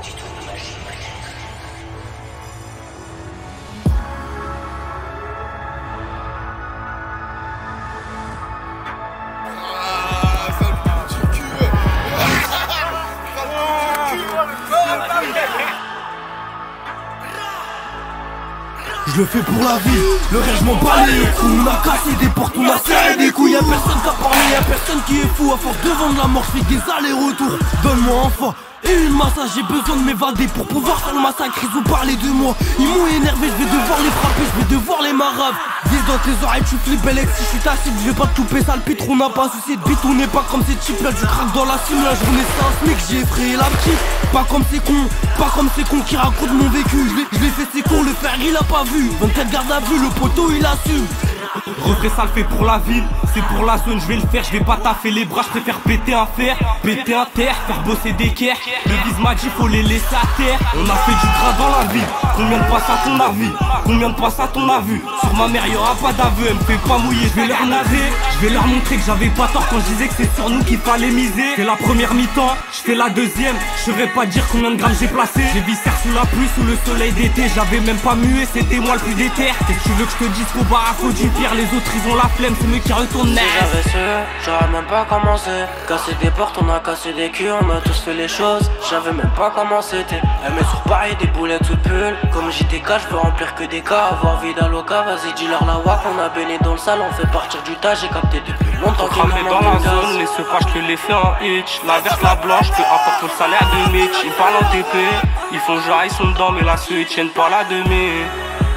Je le fais pour la vie, le reste je m'en bats les couilles. On a cassé des portes, on a serré des couilles. Y'a personne qui a parlé, y'a personne qui est fou. À force de vendre la mort, je fais des allers-retours. Donne-moi enfin une massage, j'ai besoin de m'évader pour pouvoir faire le massacre. Ils ont parlé de moi, ils m'ont énervé, je vais devoir les frapper, je vais devoir les marave. Dis dans tes oreilles, tu flippes Alex, si je suis tacite, je vais pas te touper, sale pitre. On n'a pas souci de bite, on n'est pas comme ces types là, du crack dans la cime. La journée c'est un smic, j'ai effrayé la petite. Pas comme ces cons qui racontent mon vécu. Je l'ai fait c'est con, le frère il a pas vu. 24 garde à vue, le poteau il assume. Refrais ça le fait pour la ville, c'est pour la zone, je vais le faire, je vais pas taffer les bras, je préfère péter un fer, péter un terre, faire bosser des kers. Le bise m'a dit faut les laisser à terre. On a fait du gras dans la vie, combien de passes ton avis, combien de passes ton a vu. Sur ma mère y'aura pas d'aveu, elle me fait pas mouiller, je vais leur nager, je vais leur montrer que j'avais pas tort quand je disais que c'est sur nous qu'il fallait miser. C'est la première mi-temps, je fais la deuxième, je saurais pas dire combien de grammes j'ai placé. J'ai viscère sous la pluie, sous le soleil d'été, j'avais même pas mué, c'était moi le plus déter. Qu'est-ce que tu veux que je te dise, faut barre, faut du pire, les autres ils ont la flemme, c'est mieux qui retournent. Si j'avais su, j'aurais même pas commencé. Casser des portes, on a cassé des culs, on a tous fait les choses. J'avais même pas comment c'était. Elle met sur Paris des boulettes sous le pull. Comme JTK, je veux remplir que des cas. Avoir vie d'Aloca, vas-y dis-leur la WAP. On a baigné dans le salon, on fait partir du tas. J'ai capté depuis longtemps qu'il cramé dans la zone, les sepages je te les fais en hitch. La verte, la blanche, peu importe le salaire de Mitch. Ils parlent en TP, ils font genre ils sont dedans, mais la suite ils tiennent pas la demi.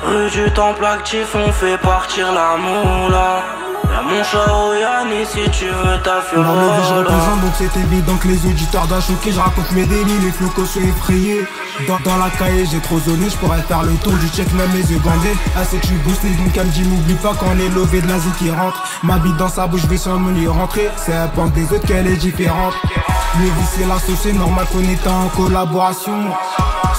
Rue du Temple actif, on fait partir la moula. Y'a mon chat au Yannis si tu veux ta fureur. Dans le vie je représente donc c'est évident que les auditeurs doivent choquer. Je raconte mes délits, les flocos sont effrayés. Dans la cahier j'ai trop zoné, je pourrais faire le tour du check même les yeux bandés. Assez tu boostes donc elle me dit m'oublie pas quand on est levé de l'Asie qui rentre. Ma bite dans sa bouche, je vais sur me lui rentrer. C'est elle pense des autres qu'elle est différente. Le vice c'est l'associé, normal qu'on est en collaboration.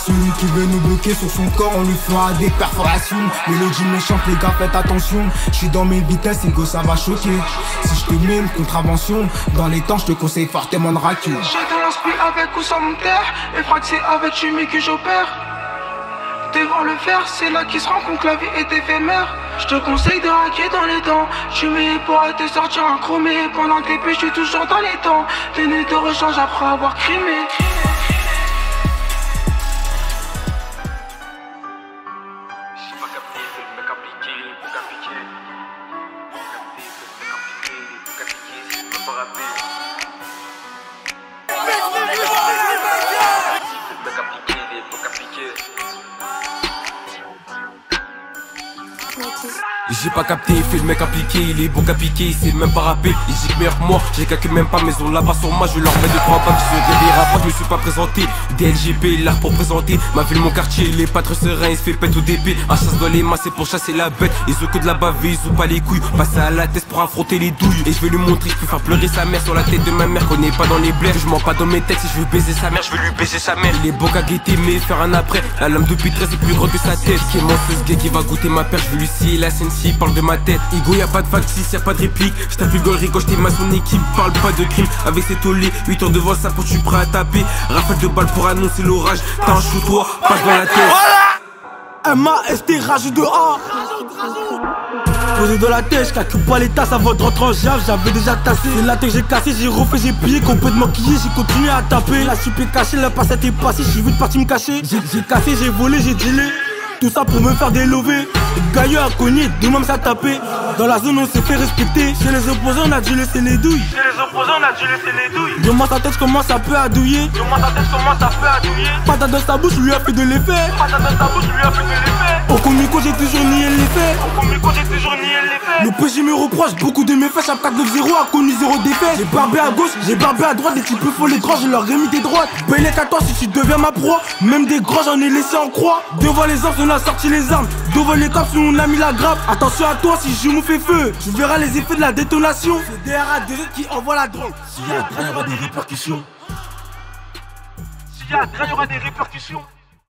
Celui qui veut nous bloquer sur son corps, on lui fera des perforations. Mélodie méchante, les gars, faites attention. Je suis dans mes vitesses, Ingo, ça va choquer. Si je te mets une contravention, dans les temps, je te conseille fortement de raquer. J'ai de l'inspi avec ou sans mon terre. Et frac, c'est avec Chimie que j'opère. Devant le fer, c'est là qu'il se rend compte que la vie est éphémère. Je te conseille de raquer dans les dents. Tu mets pour te sortir un chromé. Pendant que t'es je suis toujours dans les temps. Venu de rechange après avoir crimé. J'ai pas capté, il fait le mec appliqué, il est bon qu'à piquer, il sait même pas rapper. Il dit que meilleur que moi, j'ai calqué même pas maison là-bas sur moi, je vais leur mettre 2-3 pas qui se réveillera pas, je me suis pas présenté. DLGP, il est là pour présenter, ma ville, mon quartier, il est pas très serein, il se fait pète au DP. Un chasse dans les mains, c'est pour chasser la bête, ils ont que de la bavée, ils ont pas les couilles. Passer à la tête pour affronter les douilles, et je vais lui montrer, je peux faire pleurer sa mère sur la tête de ma mère, qu'on n'est pas dans les bleds. Je mens pas dans mes textes, si je veux baiser sa mère, je vais lui baiser sa mère. Il est bon qu'à guetter, mais faire un après, la lame depuis 13 est plus grande que sa tête. Qui est mon ce gay qui va goûter ma père, je vais lui scier la Sensi, parle de ma tête. Igo y'a pas de factice, y'a pas de réplique. J't'appuie le rigo, j't'ai ma son équipe. Parle pas de crime avec cet olé. 8 heures devant ça pour tu prêt à taper. Rafale de balles pour annoncer l'orage. T'as un chou toi, passe dans la tête. MAST rajoute de A. Posé dans la tête, j'calcule pas les tasses avant de rentrer en jave, j'avais déjà tassé. C'est là que j'ai cassé, j'ai refait, j'ai plié, complètement quillé, j'ai continué à taper. La super cachée, la passette est passée, j'suis vite parti me cacher. J'ai cassé, j'ai volé, j'ai dealé. Tout ça pour me faire délover. Gaillot a cogné, deux mêmes ça tapé. Dans la zone on s'est fait respecter. Chez les opposants on a dû laisser les douilles. Demande sa tête comment ça peut adouiller. Patate dans sa bouche lui a fait de l'effet. Au comico j'ai toujours nié l'effet. Le PJ me reproche beaucoup de méfaits. Chaque 4-9-0 a connu 0 défait. J'ai barbé à gauche, j'ai barbé à droite. Les types font les grands, je leur ai mis des droites. Belle qu'à toi si tu deviens ma proie. Même des grands j'en ai laissé en croix. Devant les hommes on a sorti les armes. Devant les cops on a mis la grappe. Attention à toi si je me fais feu. Tu verras les effets de la détonation. C'est DRA qui envoie la drogue. S'il y a un train, il y aura des répercussions.